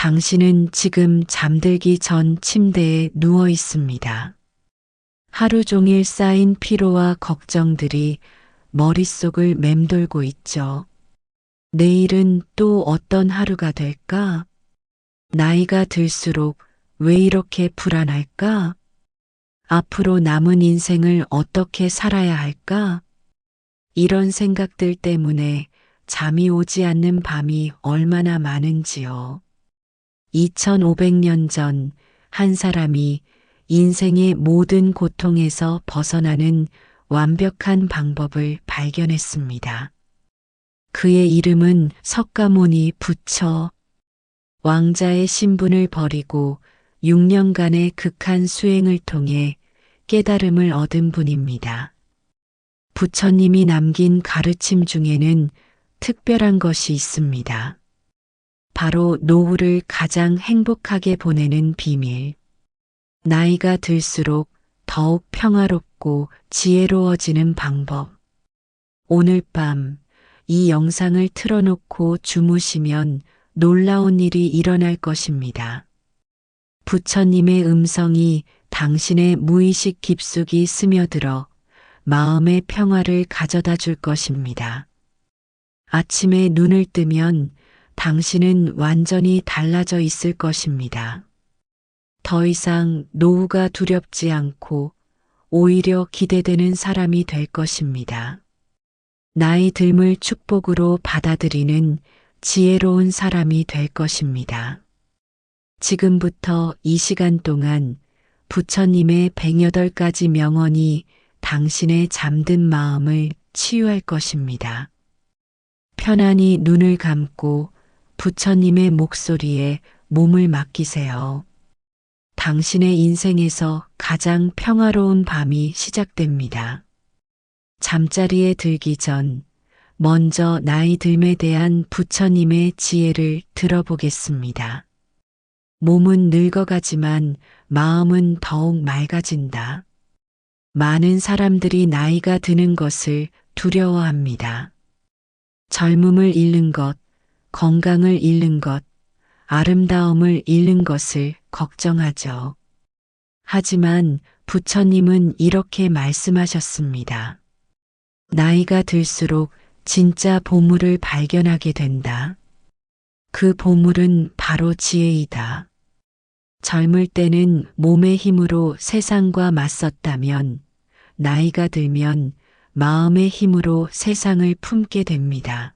당신은 지금 잠들기 전 침대에 누워 있습니다. 하루 종일 쌓인 피로와 걱정들이 머릿속을 맴돌고 있죠. 내일은 또 어떤 하루가 될까? 나이가 들수록 왜 이렇게 불안할까? 앞으로 남은 인생을 어떻게 살아야 할까? 이런 생각들 때문에 잠이 오지 않는 밤이 얼마나 많은지요. 2500년 전 한 사람이 인생의 모든 고통에서 벗어나는 완벽한 방법을 발견했습니다. 그의 이름은 석가모니 부처. 왕자의 신분을 버리고 6년간의 극한 수행을 통해 깨달음을 얻은 분입니다. 부처님이 남긴 가르침 중에는 특별한 것이 있습니다. 바로 노후를 가장 행복하게 보내는 비밀. 나이가 들수록 더욱 평화롭고 지혜로워지는 방법. 오늘 밤 이 영상을 틀어놓고 주무시면 놀라운 일이 일어날 것입니다. 부처님의 음성이 당신의 무의식 깊숙이 스며들어 마음의 평화를 가져다 줄 것입니다. 아침에 눈을 뜨면 당신은 완전히 달라져 있을 것입니다. 더 이상 노후가 두렵지 않고 오히려 기대되는 사람이 될 것입니다. 나이 듦을 축복으로 받아들이는 지혜로운 사람이 될 것입니다. 지금부터 이 시간 동안 부처님의 108가지 명언이 당신의 잠든 마음을 치유할 것입니다. 편안히 눈을 감고 부처님의 목소리에 몸을 맡기세요. 당신의 인생에서 가장 평화로운 밤이 시작됩니다. 잠자리에 들기 전 먼저 나이 듦에 대한 부처님의 지혜를 들어보겠습니다. 몸은 늙어가지만 마음은 더욱 맑아진다. 많은 사람들이 나이가 드는 것을 두려워합니다. 젊음을 잃는 것, 건강을 잃는 것, 아름다움을 잃는 것을 걱정하죠. 하지만 부처님은 이렇게 말씀하셨습니다. 나이가 들수록 진짜 보물을 발견하게 된다. 그 보물은 바로 지혜이다. 젊을 때는 몸의 힘으로 세상과 맞섰다면 나이가 들면 마음의 힘으로 세상을 품게 됩니다.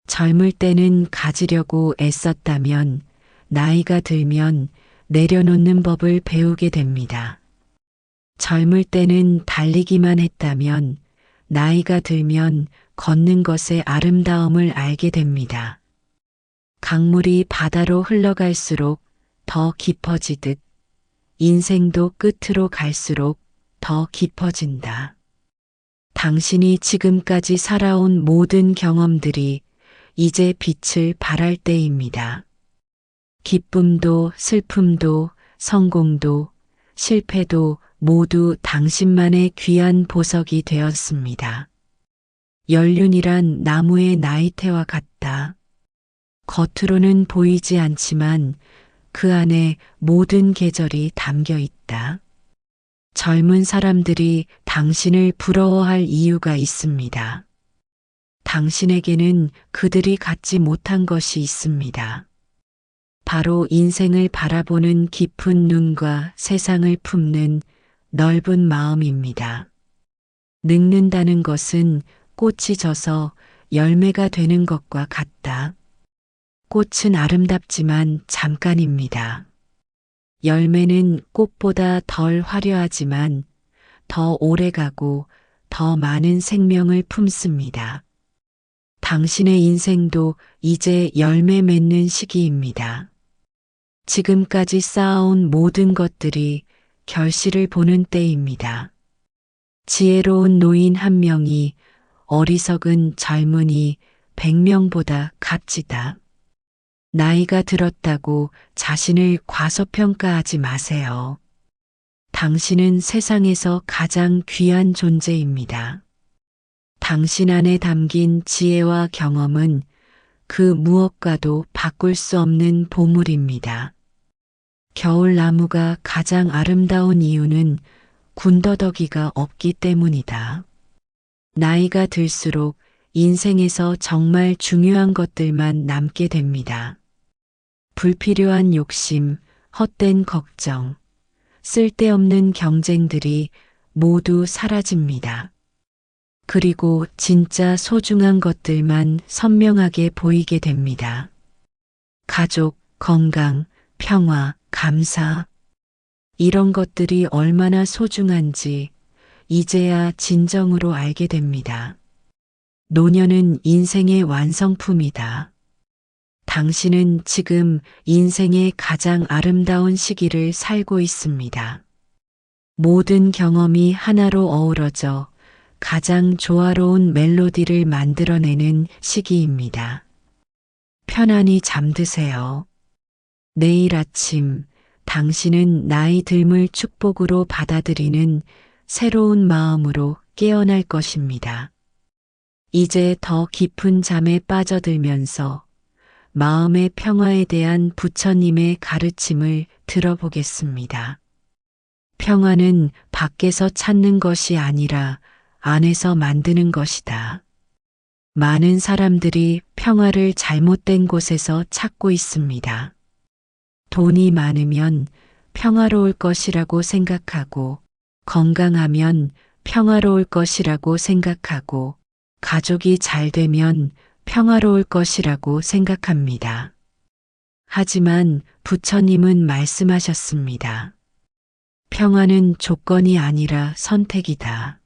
젊을 때는 가지려고 애썼다면 나이가 들면 내려놓는 법을 배우게 됩니다. 젊을 때는 달리기만 했다면 나이가 들면 걷는 것의 아름다움을 알게 됩니다. 강물이 바다로 흘러갈수록 더 깊어지듯 인생도 끝으로 갈수록 더 깊어진다. 당신이 지금까지 살아온 모든 경험들이 이제 빛을 발할 때입니다. 기쁨도 슬픔도 성공도 실패도 모두 당신만의 귀한 보석이 되었습니다. 연륜이란 나무의 나이테와 같다. 겉으로는 보이지 않지만 그 안에 모든 계절이 담겨 있다. 젊은 사람들이 당신을 부러워할 이유가 있습니다. 당신에게는 그들이 갖지 못한 것이 있습니다. 바로 인생을 바라보는 깊은 눈과 세상을 품는 넓은 마음입니다. 늙는다는 것은 꽃이 져서 열매가 되는 것과 같다. 꽃은 아름답지만 잠깐입니다. 열매는 꽃보다 덜 화려하지만 더 오래가고 더 많은 생명을 품습니다. 당신의 인생도 이제 열매 맺는 시기입니다. 지금까지 쌓아온 모든 것들이 결실을 보는 때입니다. 지혜로운 노인 한 명이 어리석은 젊은이 100명보다 값지다. 나이가 들었다고 자신을 과소평가하지 마세요. 당신은 세상에서 가장 귀한 존재입니다. 당신 안에 담긴 지혜와 경험은 그 무엇과도 바꿀 수 없는 보물입니다. 겨울나무가 가장 아름다운 이유는 군더더기가 없기 때문이다. 나이가 들수록 인생에서 정말 중요한 것들만 남게 됩니다. 불필요한 욕심, 헛된 걱정, 쓸데없는 경쟁들이 모두 사라집니다. 그리고 진짜 소중한 것들만 선명하게 보이게 됩니다. 가족, 건강, 평화, 감사. 이런 것들이 얼마나 소중한지 이제야 진정으로 알게 됩니다. 노년은 인생의 완성품이다. 당신은 지금 인생의 가장 아름다운 시기를 살고 있습니다. 모든 경험이 하나로 어우러져 가장 조화로운 멜로디를 만들어내는 시기입니다. 편안히 잠드세요. 내일 아침 당신은 나이 듦을 축복으로 받아들이는 새로운 마음으로 깨어날 것입니다. 이제 더 깊은 잠에 빠져들면서 마음의 평화에 대한 부처님의 가르침을 들어보겠습니다. 평화는 밖에서 찾는 것이 아니라 안에서 만드는 것이다. 많은 사람들이 평화를 잘못된 곳에서 찾고 있습니다. 돈이 많으면 평화로울 것이라고 생각하고, 건강하면 평화로울 것이라고 생각하고, 가족이 잘 되면 평화로울 것이라고 생각합니다. 하지만 부처님은 말씀하셨습니다. 평화는 조건이 아니라 선택이다.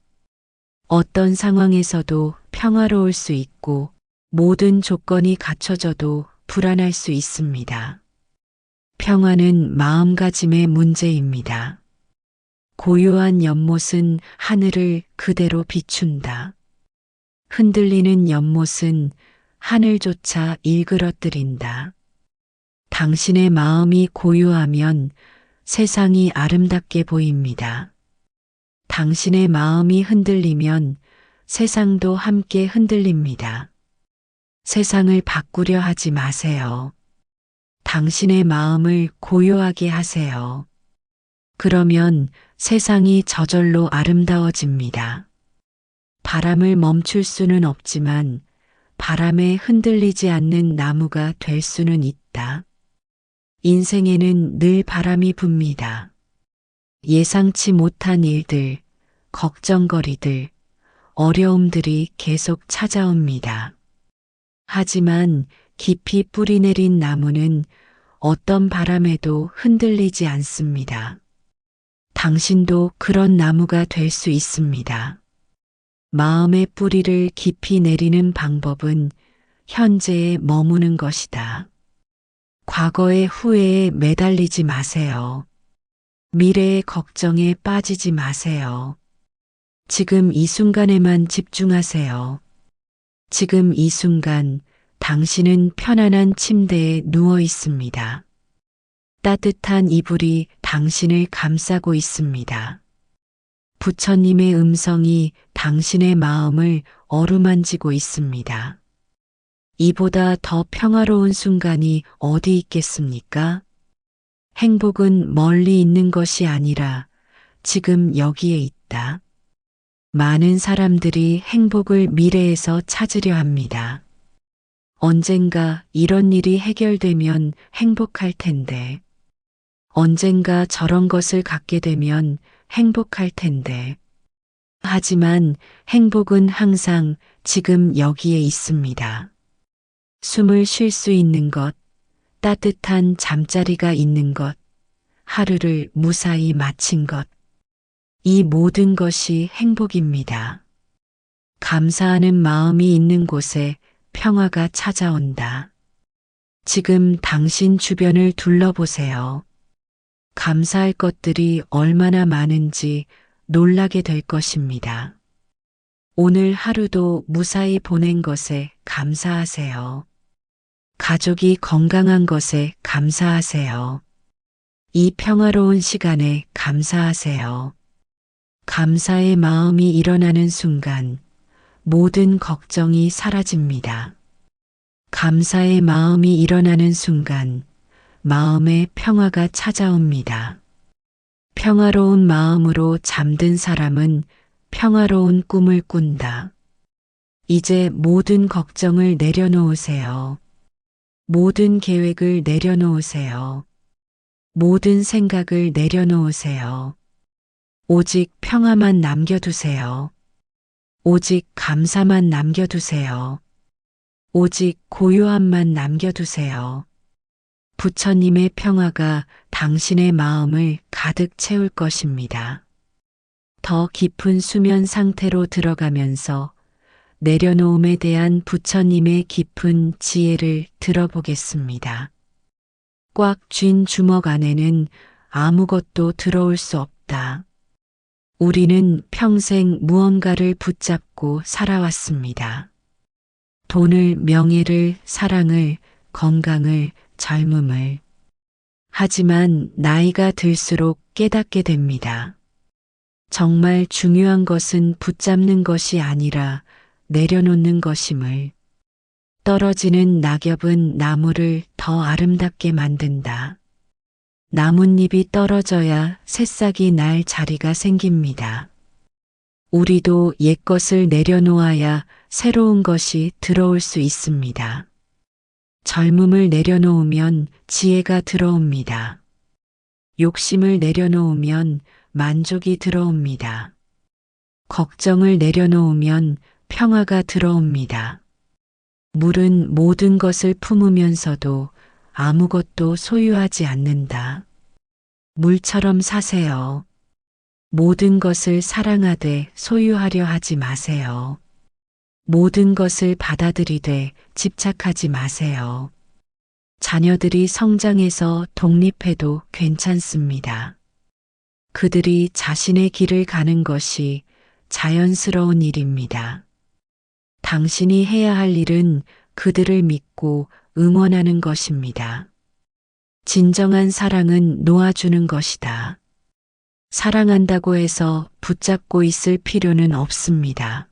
어떤 상황에서도 평화로울 수 있고 모든 조건이 갖춰져도 불안할 수 있습니다. 평화는 마음가짐의 문제입니다. 고요한 연못은 하늘을 그대로 비춘다. 흔들리는 연못은 하늘조차 일그러뜨린다. 당신의 마음이 고요하면 세상이 아름답게 보입니다. 당신의 마음이 흔들리면 세상도 함께 흔들립니다. 세상을 바꾸려 하지 마세요. 당신의 마음을 고요하게 하세요. 그러면 세상이 저절로 아름다워집니다. 바람을 멈출 수는 없지만 바람에 흔들리지 않는 나무가 될 수는 있다. 인생에는 늘 바람이 붑니다. 예상치 못한 일들, 걱정거리들, 어려움들이 계속 찾아옵니다. 하지만 깊이 뿌리내린 나무는 어떤 바람에도 흔들리지 않습니다. 당신도 그런 나무가 될 수 있습니다. 마음의 뿌리를 깊이 내리는 방법은 현재에 머무는 것이다. 과거의 후회에 매달리지 마세요. 미래의 걱정에 빠지지 마세요. 지금 이 순간에만 집중하세요. 지금 이 순간 당신은 편안한 침대에 누워 있습니다. 따뜻한 이불이 당신을 감싸고 있습니다. 부처님의 음성이 당신의 마음을 어루만지고 있습니다. 이보다 더 평화로운 순간이 어디 있겠습니까? 행복은 멀리 있는 것이 아니라 지금 여기에 있다. 많은 사람들이 행복을 미래에서 찾으려 합니다. 언젠가 이런 일이 해결되면 행복할 텐데, 언젠가 저런 것을 갖게 되면 행복할 텐데. 하지만 행복은 항상 지금 여기에 있습니다. 숨을 쉴 수 있는 것, 따뜻한 잠자리가 있는 것, 하루를 무사히 마친 것. 이 모든 것이 행복입니다. 감사하는 마음이 있는 곳에 평화가 찾아온다. 지금 당신 주변을 둘러보세요. 감사할 것들이 얼마나 많은지 놀라게 될 것입니다. 오늘 하루도 무사히 보낸 것에 감사하세요. 가족이 건강한 것에 감사하세요. 이 평화로운 시간에 감사하세요. 감사의 마음이 일어나는 순간 모든 걱정이 사라집니다. 감사의 마음이 일어나는 순간 마음의 평화가 찾아옵니다. 평화로운 마음으로 잠든 사람은 평화로운 꿈을 꾼다. 이제 모든 걱정을 내려놓으세요. 모든 계획을 내려놓으세요. 모든 생각을 내려놓으세요. 오직 평화만 남겨두세요. 오직 감사만 남겨두세요. 오직 고요함만 남겨두세요. 부처님의 평화가 당신의 마음을 가득 채울 것입니다. 더 깊은 수면 상태로 들어가면서 내려놓음에 대한 부처님의 깊은 지혜를 들어보겠습니다. 꽉 쥔 주먹 안에는 아무것도 들어올 수 없다. 우리는 평생 무언가를 붙잡고 살아왔습니다. 돈을, 명예를, 사랑을, 건강을, 젊음을. 하지만 나이가 들수록 깨닫게 됩니다. 정말 중요한 것은 붙잡는 것이 아니라 내려놓는 것임을. 떨어지는 낙엽은 나무를 더 아름답게 만든다. 나뭇잎이 떨어져야 새싹이 날 자리가 생깁니다. 우리도 옛것을 내려놓아야 새로운 것이 들어올 수 있습니다. 젊음을 내려놓으면 지혜가 들어옵니다. 욕심을 내려놓으면 만족이 들어옵니다. 걱정을 내려놓으면 평화가 들어옵니다. 물은 모든 것을 품으면서도 아무것도 소유하지 않는다. 물처럼 사세요. 모든 것을 사랑하되 소유하려 하지 마세요. 모든 것을 받아들이되 집착하지 마세요. 자녀들이 성장해서 독립해도 괜찮습니다. 그들이 자신의 길을 가는 것이 자연스러운 일입니다. 당신이 해야 할 일은 그들을 믿고 응원하는 것입니다. 진정한 사랑은 놓아주는 것이다. 사랑한다고 해서 붙잡고 있을 필요는 없습니다.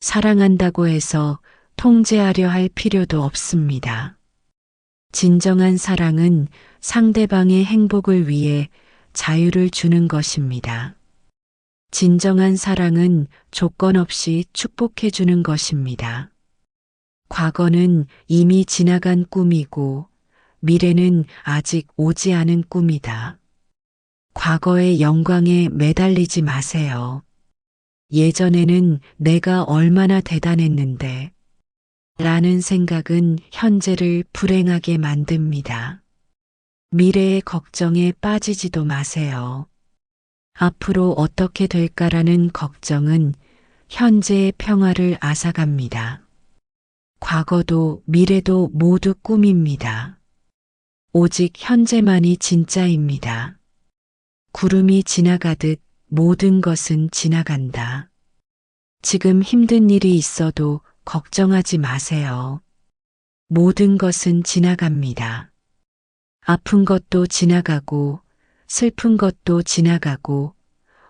사랑한다고 해서 통제하려 할 필요도 없습니다. 진정한 사랑은 상대방의 행복을 위해 자유를 주는 것입니다. 진정한 사랑은 조건 없이 축복해 주는 것입니다. 과거는 이미 지나간 꿈이고 미래는 아직 오지 않은 꿈이다. 과거의 영광에 매달리지 마세요. 예전에는 내가 얼마나 대단했는데 라는 생각은 현재를 불행하게 만듭니다. 미래의 걱정에 빠지지도 마세요. 앞으로 어떻게 될까라는 걱정은 현재의 평화를 앗아갑니다. 과거도 미래도 모두 꿈입니다. 오직 현재만이 진짜입니다. 구름이 지나가듯 모든 것은 지나간다. 지금 힘든 일이 있어도 걱정하지 마세요. 모든 것은 지나갑니다. 아픈 것도 지나가고 슬픈 것도 지나가고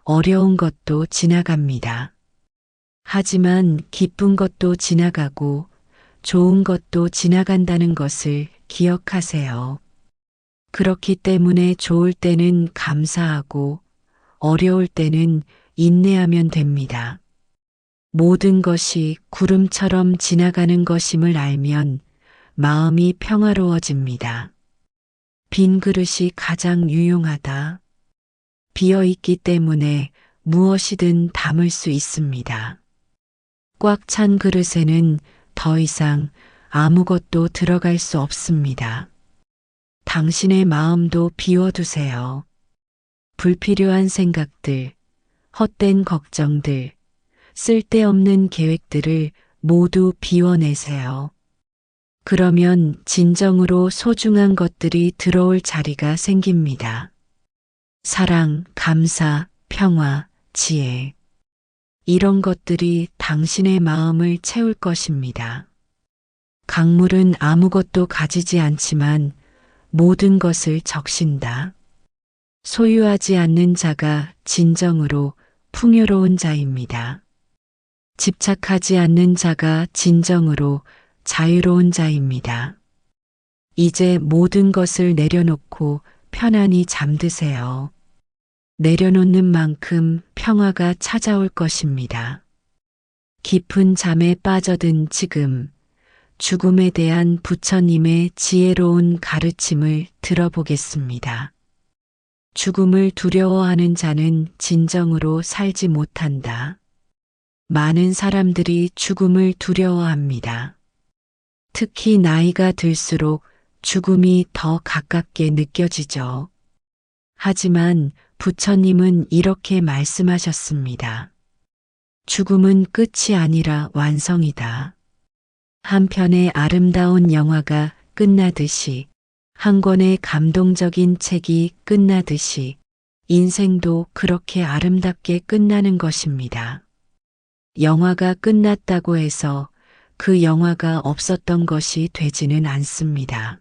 어려운 것도 지나갑니다. 하지만 기쁜 것도 지나가고 좋은 것도 지나간다는 것을 기억하세요. 그렇기 때문에 좋을 때는 감사하고 어려울 때는 인내하면 됩니다. 모든 것이 구름처럼 지나가는 것임을 알면 마음이 평화로워집니다. 빈 그릇이 가장 유용하다. 비어 있기 때문에 무엇이든 담을 수 있습니다. 꽉 찬 그릇에는 더 이상 아무것도 들어갈 수 없습니다. 당신의 마음도 비워두세요. 불필요한 생각들, 헛된 걱정들, 쓸데없는 계획들을 모두 비워내세요. 그러면 진정으로 소중한 것들이 들어올 자리가 생깁니다. 사랑, 감사, 평화, 지혜. 이런 것들이 당신의 마음을 채울 것입니다. 강물은 아무것도 가지지 않지만 모든 것을 적신다. 소유하지 않는 자가 진정으로 풍요로운 자입니다. 집착하지 않는 자가 진정으로 자유로운 자입니다. 이제 모든 것을 내려놓고 편안히 잠드세요. 내려놓는 만큼 평화가 찾아올 것입니다. 깊은 잠에 빠져든 지금 죽음에 대한 부처님의 지혜로운 가르침을 들어보겠습니다. 죽음을 두려워하는 자는 진정으로 살지 못한다. 많은 사람들이 죽음을 두려워합니다. 특히 나이가 들수록 죽음이 더 가깝게 느껴지죠. 하지만 부처님은 이렇게 말씀하셨습니다. 죽음은 끝이 아니라 완성이다. 한 편의 아름다운 영화가 끝나듯이, 한 권의 감동적인 책이 끝나듯이 인생도 그렇게 아름답게 끝나는 것입니다. 영화가 끝났다고 해서 그 영화가 없었던 것이 되지는 않습니다.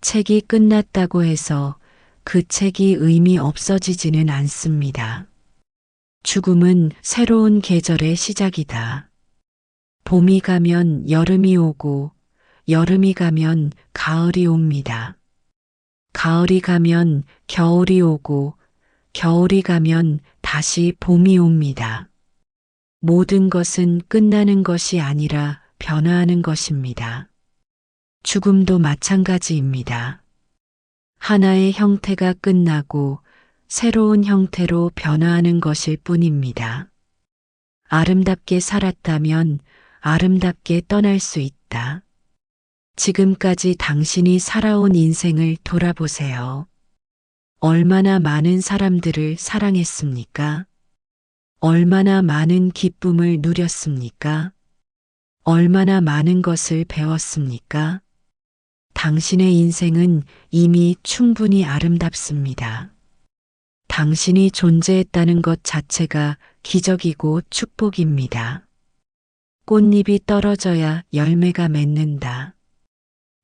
책이 끝났다고 해서 그 책이 의미 없어지지는 않습니다. 죽음은 새로운 계절의 시작이다. 봄이 가면 여름이 오고 여름이 가면 가을이 옵니다. 가을이 가면 겨울이 오고 겨울이 가면 다시 봄이 옵니다. 모든 것은 끝나는 것이 아니라 변화하는 것입니다. 죽음도 마찬가지입니다. 하나의 형태가 끝나고 새로운 형태로 변화하는 것일 뿐입니다. 아름답게 살았다면 아름답게 떠날 수 있다. 지금까지 당신이 살아온 인생을 돌아보세요. 얼마나 많은 사람들을 사랑했습니까? 얼마나 많은 기쁨을 누렸습니까? 얼마나 많은 것을 배웠습니까? 당신의 인생은 이미 충분히 아름답습니다. 당신이 존재했다는 것 자체가 기적이고 축복입니다. 꽃잎이 떨어져야 열매가 맺는다.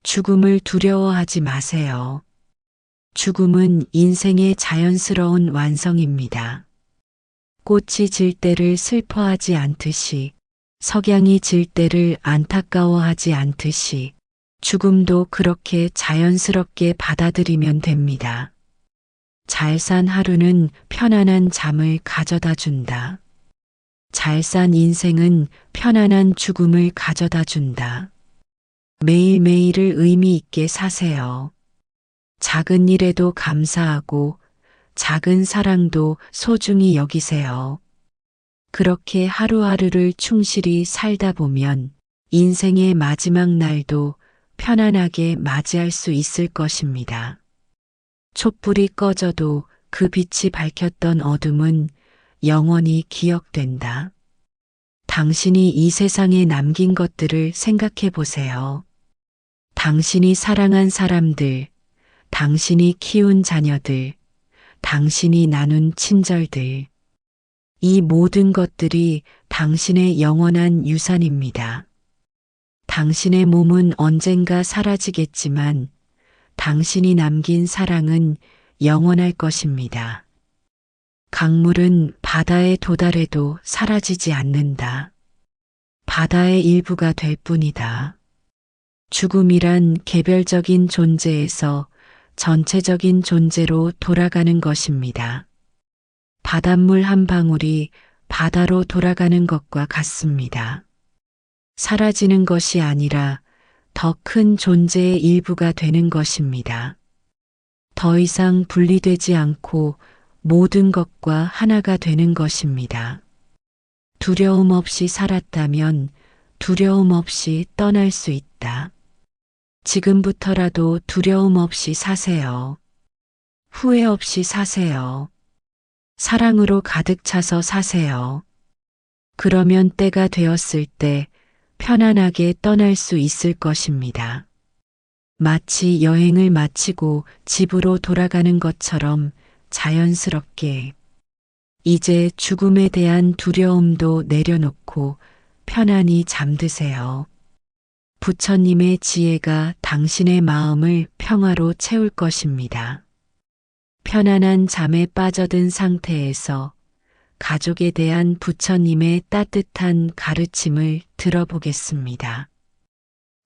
죽음을 두려워하지 마세요. 죽음은 인생의 자연스러운 완성입니다. 꽃이 질 때를 슬퍼하지 않듯이, 석양이 질 때를 안타까워하지 않듯이, 죽음도 그렇게 자연스럽게 받아들이면 됩니다. 잘 산 하루는 편안한 잠을 가져다 준다. 잘 산 인생은 편안한 죽음을 가져다 준다. 매일매일을 의미 있게 사세요. 작은 일에도 감사하고 작은 사랑도 소중히 여기세요. 그렇게 하루하루를 충실히 살다 보면 인생의 마지막 날도 편안하게 맞이할 수 있을 것입니다. 촛불이 꺼져도 그 빛이 밝혔던 어둠은 영원히 기억된다. 당신이 이 세상에 남긴 것들을 생각해 보세요. 당신이 사랑한 사람들, 당신이 키운 자녀들, 당신이 나눈 친절들. 이 모든 것들이 당신의 영원한 유산입니다. 당신의 몸은 언젠가 사라지겠지만 당신이 남긴 사랑은 영원할 것입니다. 강물은 바다에 도달해도 사라지지 않는다. 바다의 일부가 될 뿐이다. 죽음이란 개별적인 존재에서 전체적인 존재로 돌아가는 것입니다. 바닷물 한 방울이 바다로 돌아가는 것과 같습니다. 사라지는 것이 아니라 더 큰 존재의 일부가 되는 것입니다. 더 이상 분리되지 않고 모든 것과 하나가 되는 것입니다. 두려움 없이 살았다면 두려움 없이 떠날 수 있다. 지금부터라도 두려움 없이 사세요. 후회 없이 사세요. 사랑으로 가득 차서 사세요. 그러면 때가 되었을 때 편안하게 떠날 수 있을 것입니다. 마치 여행을 마치고 집으로 돌아가는 것처럼 자연스럽게 이제 죽음에 대한 두려움도 내려놓고 편안히 잠드세요. 부처님의 지혜가 당신의 마음을 평화로 채울 것입니다. 편안한 잠에 빠져든 상태에서 가족에 대한 부처님의 따뜻한 가르침을 들어보겠습니다.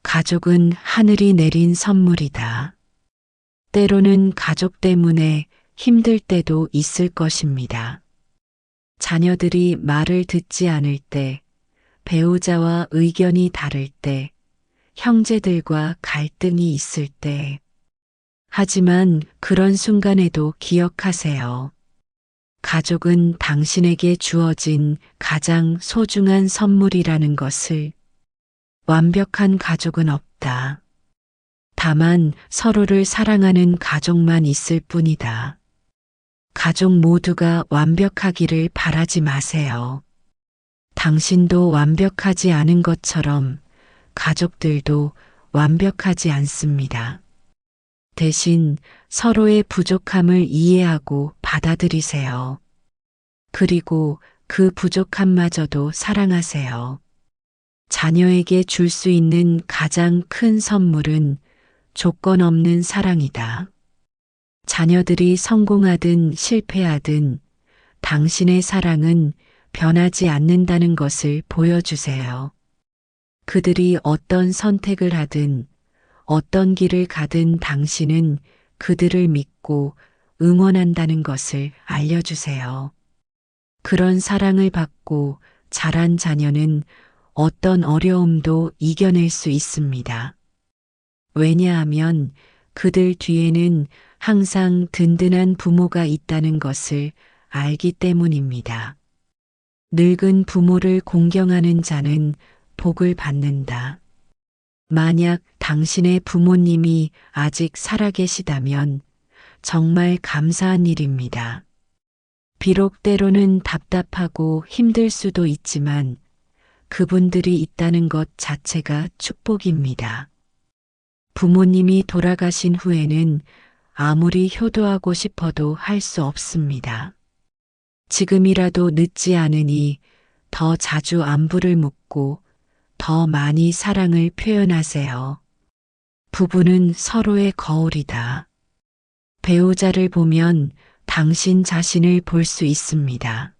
가족은 하늘이 내린 선물이다. 때로는 가족 때문에 힘들 때도 있을 것입니다. 자녀들이 말을 듣지 않을 때, 배우자와 의견이 다를 때, 형제들과 갈등이 있을 때. 하지만 그런 순간에도 기억하세요. 가족은 당신에게 주어진 가장 소중한 선물이라는 것을. 완벽한 가족은 없다. 다만 서로를 사랑하는 가족만 있을 뿐이다. 가족 모두가 완벽하기를 바라지 마세요. 당신도 완벽하지 않은 것처럼 가족들도 완벽하지 않습니다. 대신 서로의 부족함을 이해하고 받아들이세요. 그리고 그 부족함마저도 사랑하세요. 자녀에게 줄 수 있는 가장 큰 선물은 조건 없는 사랑이다. 자녀들이 성공하든 실패하든 당신의 사랑은 변하지 않는다는 것을 보여주세요. 그들이 어떤 선택을 하든 어떤 길을 가든 당신은 그들을 믿고 응원한다는 것을 알려주세요. 그런 사랑을 받고 자란 자녀는 어떤 어려움도 이겨낼 수 있습니다. 왜냐하면 그들 뒤에는 항상 든든한 부모가 있다는 것을 알기 때문입니다. 늙은 부모를 공경하는 자는 복을 받는다. 만약 당신의 부모님이 아직 살아계시다면 정말 감사한 일입니다. 비록 때로는 답답하고 힘들 수도 있지만 그분들이 있다는 것 자체가 축복입니다. 부모님이 돌아가신 후에는 아무리 효도하고 싶어도 할 수 없습니다. 지금이라도 늦지 않으니 더 자주 안부를 묻고 더 많이 사랑을 표현하세요. 부부는 서로의 거울이다. 배우자를 보면 당신 자신을 볼 수 있습니다.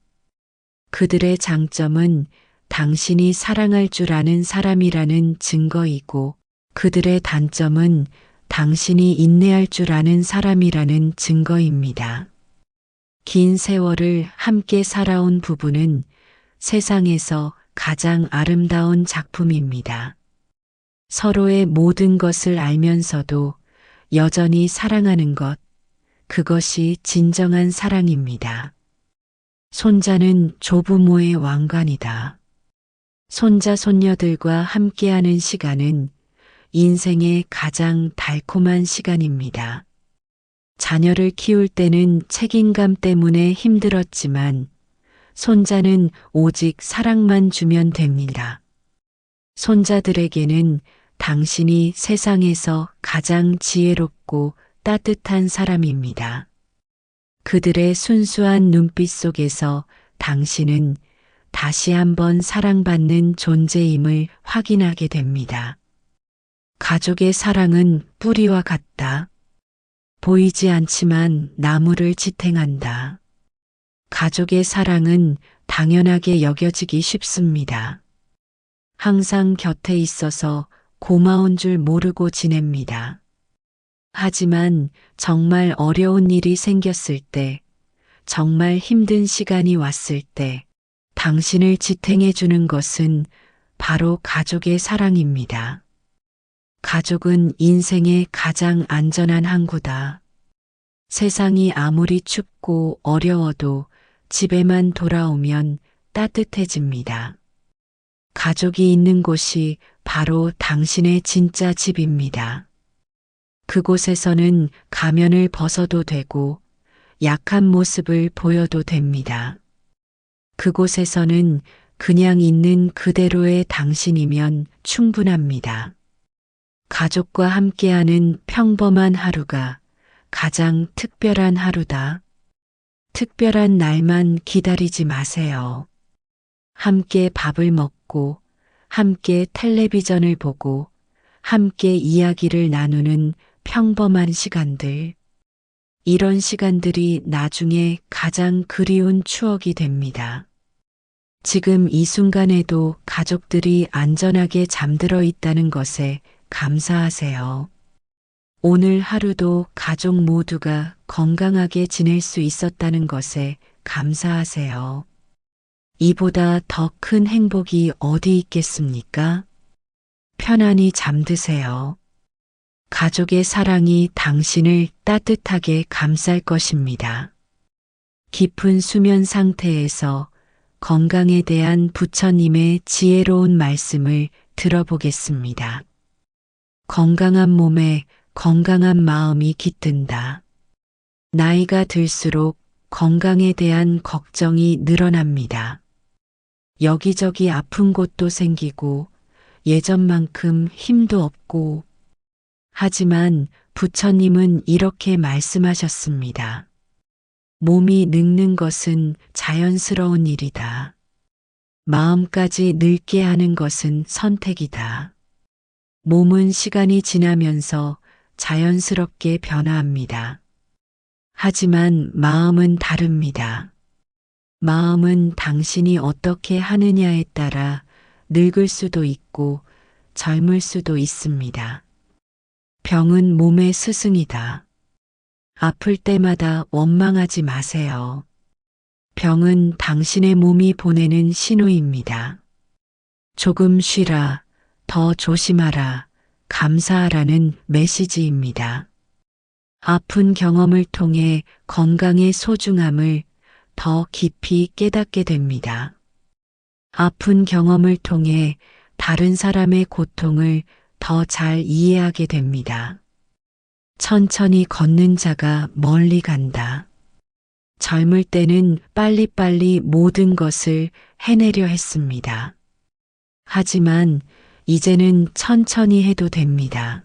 그들의 장점은 당신이 사랑할 줄 아는 사람이라는 증거이고 그들의 단점은 당신이 인내할 줄 아는 사람이라는 증거입니다. 긴 세월을 함께 살아온 부부는 세상에서 가장 아름다운 작품입니다. 서로의 모든 것을 알면서도 여전히 사랑하는 것, 그것이 진정한 사랑입니다. 손자는 조부모의 왕관이다. 손자, 손녀들과 함께하는 시간은 인생의 가장 달콤한 시간입니다. 자녀를 키울 때는 책임감 때문에 힘들었지만 손자는 오직 사랑만 주면 됩니다. 손자들에게는 당신이 세상에서 가장 지혜롭고 따뜻한 사람입니다. 그들의 순수한 눈빛 속에서 당신은 다시 한번 사랑받는 존재임을 확인하게 됩니다. 가족의 사랑은 뿌리와 같다. 보이지 않지만 나무를 지탱한다. 가족의 사랑은 당연하게 여겨지기 쉽습니다. 항상 곁에 있어서 고마운 줄 모르고 지냅니다. 하지만 정말 어려운 일이 생겼을 때, 정말 힘든 시간이 왔을 때, 당신을 지탱해 주는 것은 바로 가족의 사랑입니다. 가족은 인생의 가장 안전한 항구다. 세상이 아무리 춥고 어려워도 집에만 돌아오면 따뜻해집니다. 가족이 있는 곳이 바로 당신의 진짜 집입니다. 그곳에서는 가면을 벗어도 되고 약한 모습을 보여도 됩니다. 그곳에서는 그냥 있는 그대로의 당신이면 충분합니다. 가족과 함께하는 평범한 하루가 가장 특별한 하루다. 특별한 날만 기다리지 마세요. 함께 밥을 먹고, 함께 텔레비전을 보고, 함께 이야기를 나누는 평범한 시간들. 이런 시간들이 나중에 가장 그리운 추억이 됩니다. 지금 이 순간에도 가족들이 안전하게 잠들어 있다는 것에 감사하세요. 오늘 하루도 가족 모두가 건강하게 지낼 수 있었다는 것에 감사하세요. 이보다 더 큰 행복이 어디 있겠습니까? 편안히 잠드세요. 가족의 사랑이 당신을 따뜻하게 감쌀 것입니다. 깊은 수면 상태에서 건강에 대한 부처님의 지혜로운 말씀을 들어보겠습니다. 건강한 몸에 건강한 마음이 깃든다. 나이가 들수록 건강에 대한 걱정이 늘어납니다. 여기저기 아픈 곳도 생기고 예전만큼 힘도 없고 하지만 부처님은 이렇게 말씀하셨습니다. 몸이 늙는 것은 자연스러운 일이다. 마음까지 늙게 하는 것은 선택이다. 몸은 시간이 지나면서 자연스럽게 변화합니다. 하지만 마음은 다릅니다. 마음은 당신이 어떻게 하느냐에 따라 늙을 수도 있고 젊을 수도 있습니다. 병은 몸의 스승이다. 아플 때마다 원망하지 마세요. 병은 당신의 몸이 보내는 신호입니다. 조금 쉬라, 더 조심하라, 감사하라는 메시지입니다. 아픈 경험을 통해 건강의 소중함을 더 깊이 깨닫게 됩니다. 아픈 경험을 통해 다른 사람의 고통을 더 잘 이해하게 됩니다. 천천히 걷는 자가 멀리 간다. 젊을 때는 빨리빨리 모든 것을 해내려 했습니다. 하지만 이제는 천천히 해도 됩니다.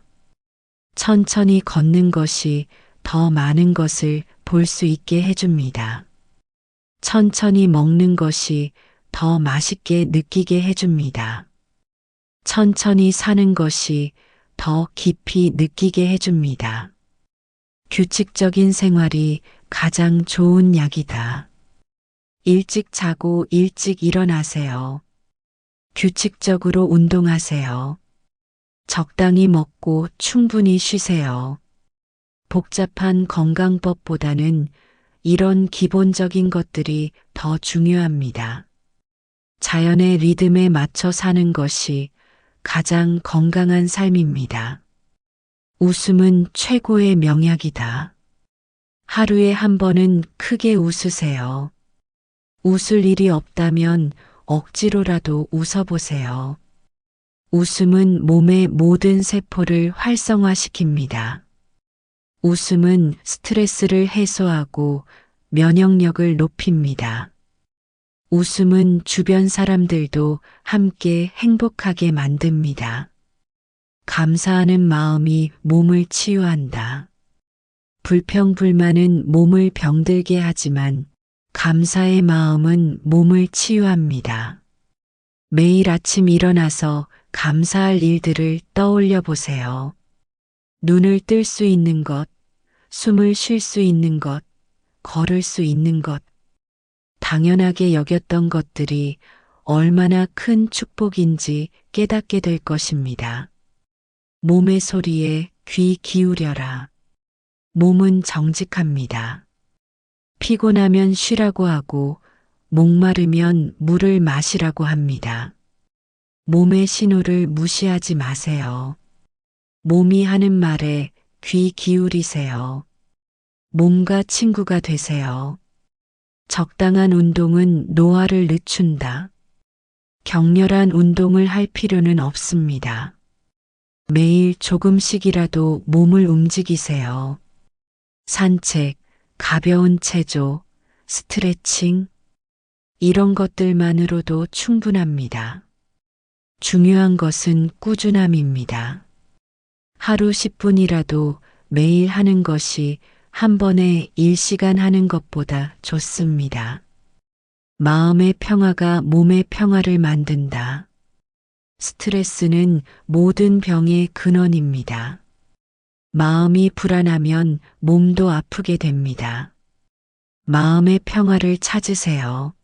천천히 걷는 것이 더 많은 것을 볼 수 있게 해줍니다. 천천히 먹는 것이 더 맛있게 느끼게 해줍니다. 천천히 사는 것이 더 깊이 느끼게 해줍니다. 규칙적인 생활이 가장 좋은 약이다. 일찍 자고 일찍 일어나세요. 규칙적으로 운동하세요. 적당히 먹고 충분히 쉬세요. 복잡한 건강법보다는 이런 기본적인 것들이 더 중요합니다. 자연의 리듬에 맞춰 사는 것이 가장 건강한 삶입니다. 웃음은 최고의 명약이다. 하루에 한 번은 크게 웃으세요. 웃을 일이 없다면 억지로라도 웃어보세요. 웃음은 몸의 모든 세포를 활성화시킵니다. 웃음은 스트레스를 해소하고 면역력을 높입니다. 웃음은 주변 사람들도 함께 행복하게 만듭니다. 감사하는 마음이 몸을 치유한다. 불평불만은 몸을 병들게 하지만 감사의 마음은 몸을 치유합니다. 매일 아침 일어나서 감사할 일들을 떠올려 보세요. 눈을 뜰 수 있는 것, 숨을 쉴 수 있는 것, 걸을 수 있는 것, 당연하게 여겼던 것들이 얼마나 큰 축복인지 깨닫게 될 것입니다. 몸의 소리에 귀 기울여라. 몸은 정직합니다. 피곤하면 쉬라고 하고 목마르면 물을 마시라고 합니다. 몸의 신호를 무시하지 마세요. 몸이 하는 말에 귀 기울이세요. 몸과 친구가 되세요. 적당한 운동은 노화를 늦춘다. 격렬한 운동을 할 필요는 없습니다. 매일 조금씩이라도 몸을 움직이세요. 산책, 가벼운 체조, 스트레칭, 이런 것들만으로도 충분합니다. 중요한 것은 꾸준함입니다. 하루 10분이라도 매일 하는 것이 한 번에 1시간 하는 것보다 좋습니다. 마음의 평화가 몸의 평화를 만든다. 스트레스는 모든 병의 근원입니다. 마음이 불안하면 몸도 아프게 됩니다. 마음의 평화를 찾으세요.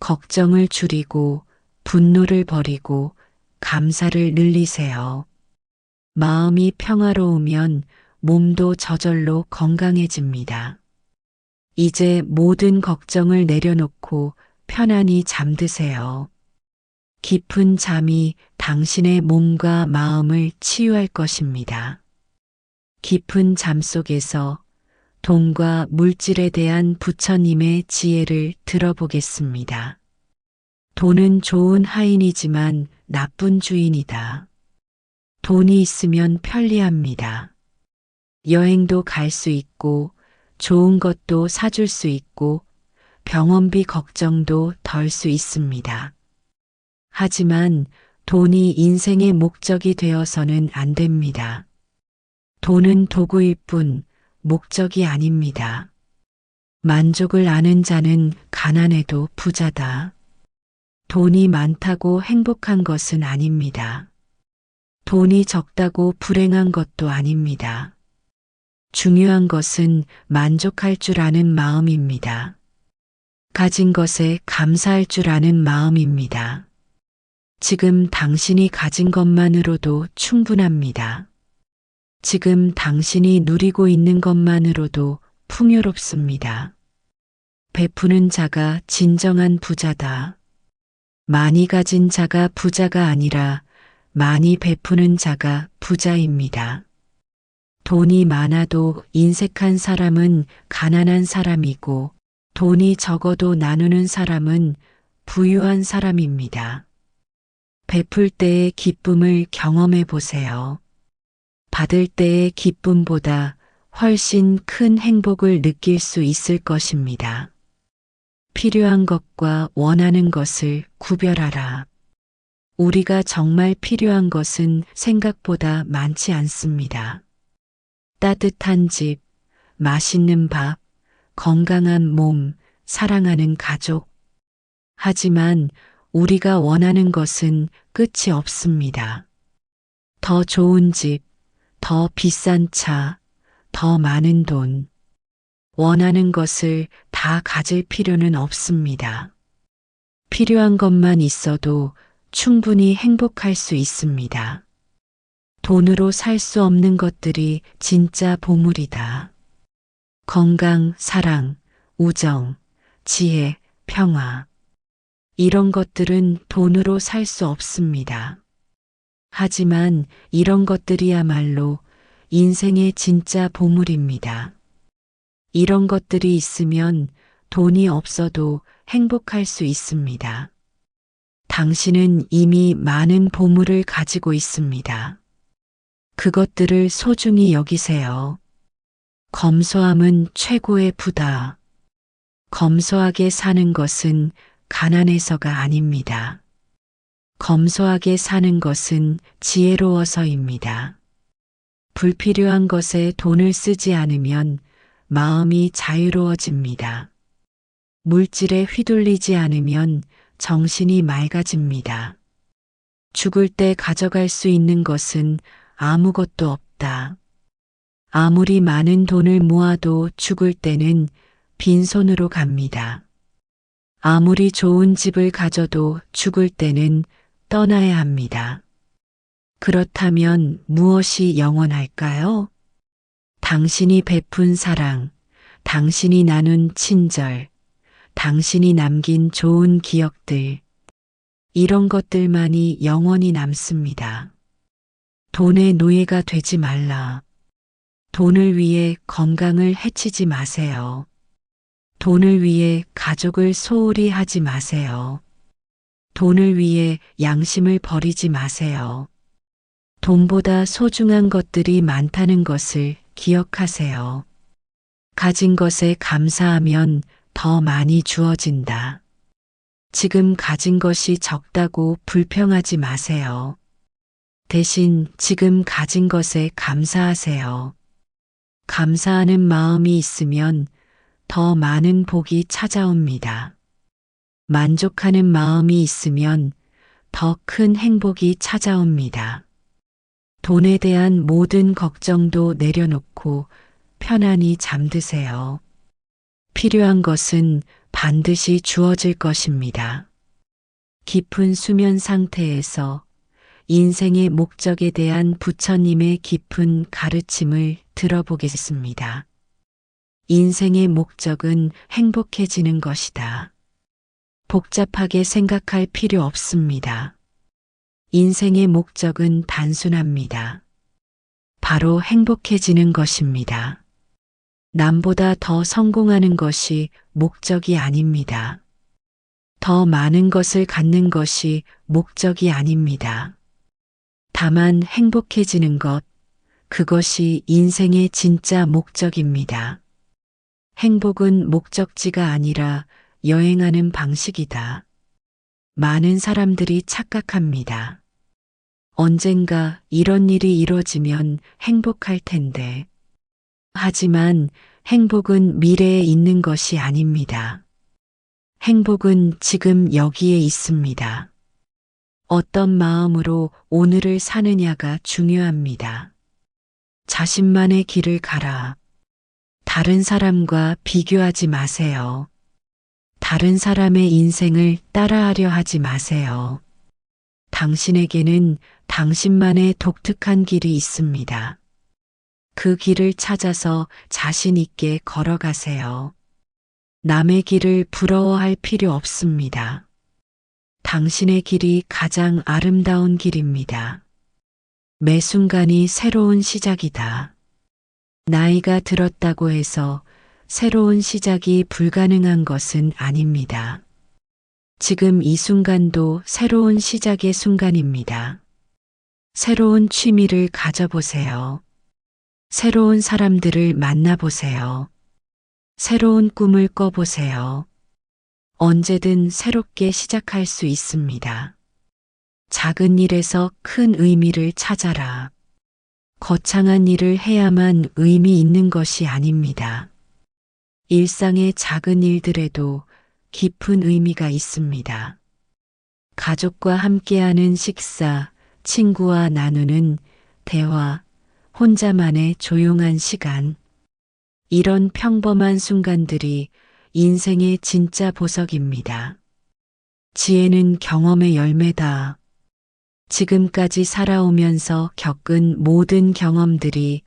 걱정을 줄이고 분노를 버리고 감사를 늘리세요. 마음이 평화로우면 몸도 저절로 건강해집니다. 이제 모든 걱정을 내려놓고 편안히 잠드세요. 깊은 잠이 당신의 몸과 마음을 치유할 것입니다. 깊은 잠 속에서 돈과 물질에 대한 부처님의 지혜를 들어보겠습니다. 돈은 좋은 하인이지만 나쁜 주인이다. 돈이 있으면 편리합니다. 여행도 갈 수 있고 좋은 것도 사줄 수 있고 병원비 걱정도 덜 수 있습니다. 하지만 돈이 인생의 목적이 되어서는 안 됩니다. 돈은 도구일 뿐 목적이 아닙니다. 만족을 아는 자는 가난해도 부자다. 돈이 많다고 행복한 것은 아닙니다. 돈이 적다고 불행한 것도 아닙니다. 중요한 것은 만족할 줄 아는 마음입니다. 가진 것에 감사할 줄 아는 마음입니다. 지금 당신이 가진 것만으로도 충분합니다. 지금 당신이 누리고 있는 것만으로도 풍요롭습니다. 베푸는 자가 진정한 부자다. 많이 가진 자가 부자가 아니라 많이 베푸는 자가 부자입니다. 돈이 많아도 인색한 사람은 가난한 사람이고 돈이 적어도 나누는 사람은 부유한 사람입니다. 베풀 때의 기쁨을 경험해 보세요. 받을 때의 기쁨보다 훨씬 큰 행복을 느낄 수 있을 것입니다. 필요한 것과 원하는 것을 구별하라. 우리가 정말 필요한 것은 생각보다 많지 않습니다. 따뜻한 집, 맛있는 밥, 건강한 몸, 사랑하는 가족. 하지만 우리가 원하는 것은 끝이 없습니다. 더 좋은 집, 더 비싼 차, 더 많은 돈. 원하는 것을 다 가질 필요는 없습니다. 필요한 것만 있어도 충분히 행복할 수 있습니다. 돈으로 살 수 없는 것들이 진짜 보물이다. 건강, 사랑, 우정, 지혜, 평화. 이런 것들은 돈으로 살 수 없습니다. 하지만 이런 것들이야말로 인생의 진짜 보물입니다. 이런 것들이 있으면 돈이 없어도 행복할 수 있습니다. 당신은 이미 많은 보물을 가지고 있습니다. 그것들을 소중히 여기세요. 검소함은 최고의 부다. 검소하게 사는 것은 가난해서가 아닙니다. 검소하게 사는 것은 지혜로워서입니다. 불필요한 것에 돈을 쓰지 않으면 마음이 자유로워집니다. 물질에 휘둘리지 않으면 정신이 맑아집니다. 죽을 때 가져갈 수 있는 것은 아무것도 없다. 아무리 많은 돈을 모아도 죽을 때는 빈손으로 갑니다. 아무리 좋은 집을 가져도 죽을 때는 떠나야 합니다. 그렇다면 무엇이 영원할까요? 당신이 베푼 사랑, 당신이 나눈 친절, 당신이 남긴 좋은 기억들, 이런 것들만이 영원히 남습니다. 돈의 노예가 되지 말라. 돈을 위해 건강을 해치지 마세요. 돈을 위해 가족을 소홀히 하지 마세요. 돈을 위해 양심을 버리지 마세요. 돈보다 소중한 것들이 많다는 것을 기억하세요. 가진 것에 감사하면 더 많이 주어진다. 지금 가진 것이 적다고 불평하지 마세요. 대신 지금 가진 것에 감사하세요. 감사하는 마음이 있으면 더 많은 복이 찾아옵니다. 만족하는 마음이 있으면 더 큰 행복이 찾아옵니다. 돈에 대한 모든 걱정도 내려놓고 편안히 잠드세요. 필요한 것은 반드시 주어질 것입니다. 깊은 수면 상태에서 인생의 목적에 대한 부처님의 깊은 가르침을 들어보겠습니다. 인생의 목적은 행복해지는 것이다. 복잡하게 생각할 필요 없습니다. 인생의 목적은 단순합니다. 바로 행복해지는 것입니다. 남보다 더 성공하는 것이 목적이 아닙니다. 더 많은 것을 갖는 것이 목적이 아닙니다. 다만 행복해지는 것, 그것이 인생의 진짜 목적입니다. 행복은 목적지가 아니라 여행하는 방식이다. 많은 사람들이 착각합니다. 언젠가 이런 일이 이루어지면 행복할 텐데. 하지만 행복은 미래에 있는 것이 아닙니다. 행복은 지금 여기에 있습니다. 어떤 마음으로 오늘을 사느냐가 중요합니다. 자신만의 길을 가라. 다른 사람과 비교하지 마세요. 다른 사람의 인생을 따라하려 하지 마세요. 당신에게는 당신만의 독특한 길이 있습니다. 그 길을 찾아서 자신 있게 걸어가세요. 남의 길을 부러워할 필요 없습니다. 당신의 길이 가장 아름다운 길입니다. 매 순간이 새로운 시작이다. 나이가 들었다고 해서 새로운 시작이 불가능한 것은 아닙니다. 지금 이 순간도 새로운 시작의 순간입니다. 새로운 취미를 가져보세요. 새로운 사람들을 만나보세요. 새로운 꿈을 꿔보세요. 언제든 새롭게 시작할 수 있습니다. 작은 일에서 큰 의미를 찾아라. 거창한 일을 해야만 의미 있는 것이 아닙니다. 일상의 작은 일들에도 깊은 의미가 있습니다. 가족과 함께하는 식사, 친구와 나누는 대화, 혼자만의 조용한 시간. 이런 평범한 순간들이 인생의 진짜 보석입니다. 지혜는 경험의 열매다. 지금까지 살아오면서 겪은 모든 경험들이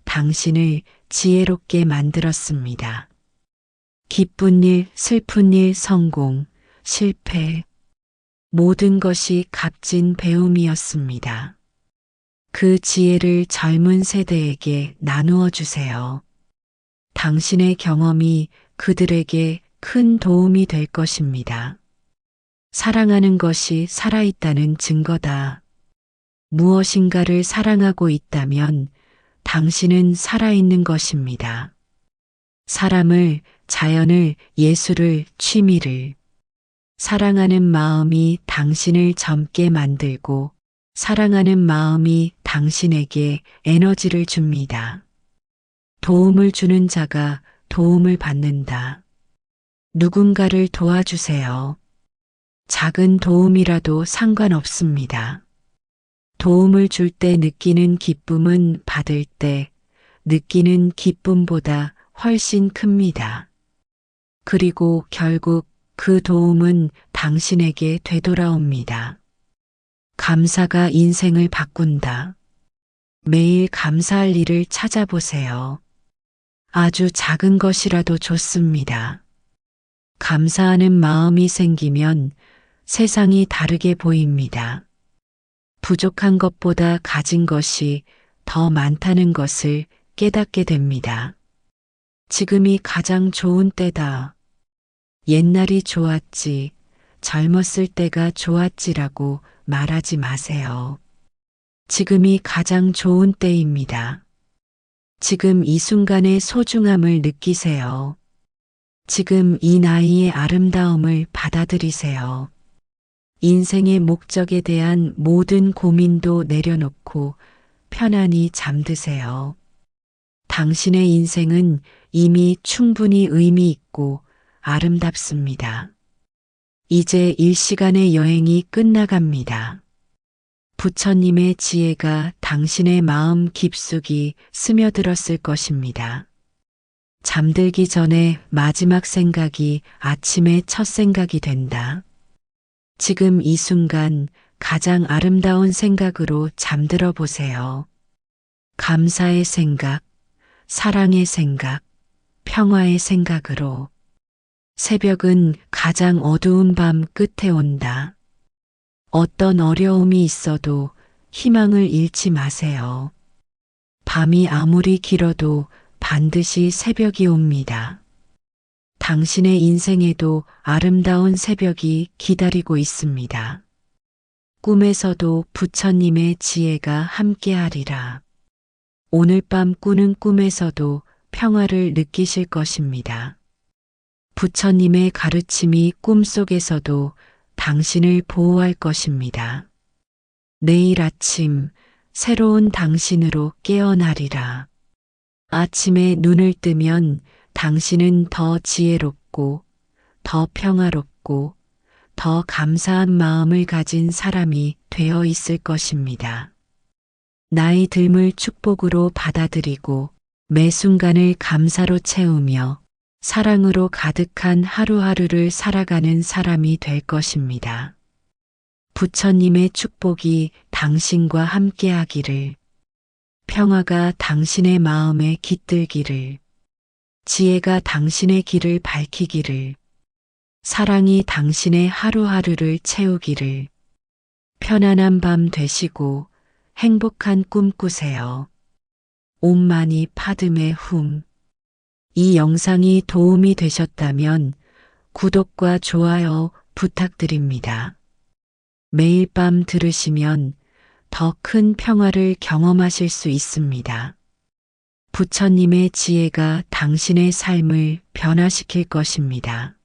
당신을 지혜롭게 만들었습니다. 기쁜 일, 슬픈 일, 성공, 실패, 모든 것이 값진 배움이었습니다. 그 지혜를 젊은 세대에게 나누어 주세요. 당신의 경험이 그들에게 큰 도움이 될 것입니다. 사랑하는 것이 살아있다는 증거다. 무엇인가를 사랑하고 있다면 당신은 살아있는 것입니다. 사람을, 자연을, 예술을, 취미를 사랑하는 마음이 당신을 젊게 만들고 사랑하는 마음이 당신에게 에너지를 줍니다. 도움을 주는 자가 도움을 받는다. 누군가를 도와주세요. 작은 도움이라도 상관없습니다. 도움을 줄 때 느끼는 기쁨은 받을 때 느끼는 기쁨보다 훨씬 큽니다. 그리고 결국 그 도움은 당신에게 되돌아옵니다. 감사가 인생을 바꾼다. 매일 감사할 일을 찾아보세요. 아주 작은 것이라도 좋습니다. 감사하는 마음이 생기면 세상이 다르게 보입니다. 부족한 것보다 가진 것이 더 많다는 것을 깨닫게 됩니다. 지금이 가장 좋은 때다. 옛날이 좋았지, 젊었을 때가 좋았지라고 말하지 마세요. 지금이 가장 좋은 때입니다. 지금 이 순간의 소중함을 느끼세요. 지금 이 나이의 아름다움을 받아들이세요. 인생의 목적에 대한 모든 고민도 내려놓고 편안히 잠드세요. 당신의 인생은 이미 충분히 의미 있고 아름답습니다. 이제 일시간의 여행이 끝나갑니다. 부처님의 지혜가 당신의 마음 깊숙이 스며들었을 것입니다. 잠들기 전에 마지막 생각이 아침의 첫 생각이 된다. 지금 이 순간 가장 아름다운 생각으로 잠들어 보세요. 감사의 생각, 사랑의 생각, 평화의 생각으로. 새벽은 가장 어두운 밤 끝에 온다. 어떤 어려움이 있어도 희망을 잃지 마세요. 밤이 아무리 길어도 반드시 새벽이 옵니다. 당신의 인생에도 아름다운 새벽이 기다리고 있습니다. 꿈에서도 부처님의 지혜가 함께하리라. 오늘 밤 꾸는 꿈에서도 평화를 느끼실 것입니다. 부처님의 가르침이 꿈속에서도 당신을 보호할 것입니다. 내일 아침 새로운 당신으로 깨어나리라. 아침에 눈을 뜨면 당신은 더 지혜롭고 더 평화롭고 더 감사한 마음을 가진 사람이 되어 있을 것입니다. 나의 삶을 축복으로 받아들이고 매 순간을 감사로 채우며 사랑으로 가득한 하루하루를 살아가는 사람이 될 것입니다. 부처님의 축복이 당신과 함께하기를, 평화가 당신의 마음에 깃들기를, 지혜가 당신의 길을 밝히기를, 사랑이 당신의 하루하루를 채우기를, 편안한 밤 되시고 행복한 꿈 꾸세요. 옴마니 파드메 훔. 이 영상이 도움이 되셨다면 구독과 좋아요 부탁드립니다. 매일 밤 들으시면 더 큰 평화를 경험하실 수 있습니다. 부처님의 지혜가 당신의 삶을 변화시킬 것입니다.